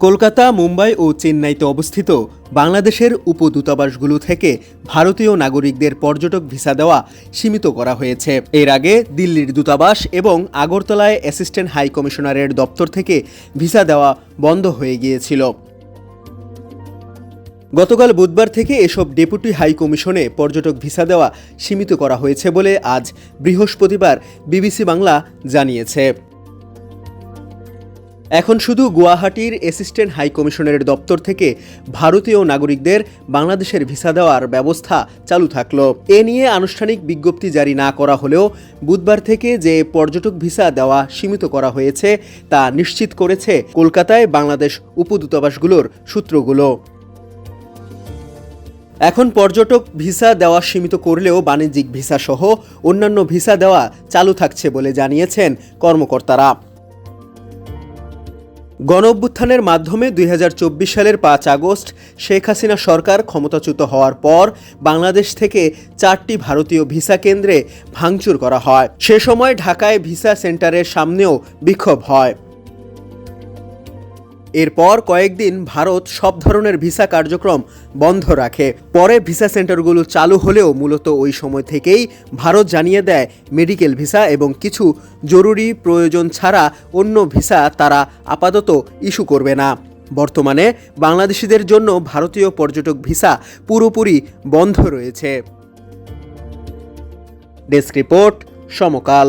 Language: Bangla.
কলকাতা, মুম্বাই ও চেন্নাইতে অবস্থিত বাংলাদেশের উপদূতাবাসগুলো থেকে ভারতীয় নাগরিকদের পর্যটক ভিসা দেওয়া সীমিত করা হয়েছে। এর আগে দিল্লির দূতাবাস এবং আগরতলায় অ্যাসিস্ট্যান্ট হাই কমিশনারের দপ্তর থেকে ভিসা দেওয়া বন্ধ হয়ে গিয়েছিল। গতকাল বুধবার থেকে এসব ডেপুটি হাই কমিশনে পর্যটক ভিসা দেওয়া সীমিত করা হয়েছে বলে আজ বৃহস্পতিবার বিবিসি বাংলা জানিয়েছে। এখন শুধু গুয়াহাটির অ্যাসিস্ট্যান্ট হাই কমিশনারের দপ্তর থেকে ভারতীয় নাগরিকদের বাংলাদেশের ভিসা দেওয়ার ব্যবস্থা চালু থাকলো। এ নিয়ে আনুষ্ঠানিক বিজ্ঞপ্তি জারি না করা হলেও বুধবার থেকে যে পর্যটক ভিসা দেওয়া সীমিত করা হয়েছে তা নিশ্চিত করেছে কলকাতায় বাংলাদেশ উপদূতাবাসগুলোর সূত্রগুলো। এখন পর্যটক ভিসা দেওয়া সীমিত করলেও বাণিজ্যিক ভিসা সহ অন্যান্য ভিসা দেওয়া চালু থাকছে বলে জানিয়েছেন কর্মকর্তারা। গণঅভ্যুত্থানের মাধ্যমে ২০২৪ সালের ৫ আগস্ট শেখ হাসিনা সরকার ক্ষমতাচ্যুত হওয়ার পর বাংলাদেশ থেকে ৪টি ভারতীয় ভিসা কেন্দ্রে ভাঙচুর করা হয়। সে সময় ঢাকায় ভিসা সেন্টারের সামনেও বিক্ষোভ হয়। এরপর কয়েকদিন ভারত সব ধরনের ভিসা কার্যক্রম বন্ধ রাখে। পরে ভিসা সেন্টারগুলো চালু হলেও মূলত ওই সময় থেকেই ভারত জানিয়ে দেয় মেডিকেল ভিসা এবং কিছু জরুরি প্রয়োজন ছাড়া অন্য ভিসা তারা আপাতত ইস্যু করবে না। বর্তমানে বাংলাদেশিদের জন্য ভারতীয় পর্যটক ভিসা পুরোপুরি বন্ধ রয়েছে। ডেস্ক রিপোর্ট, সমকাল।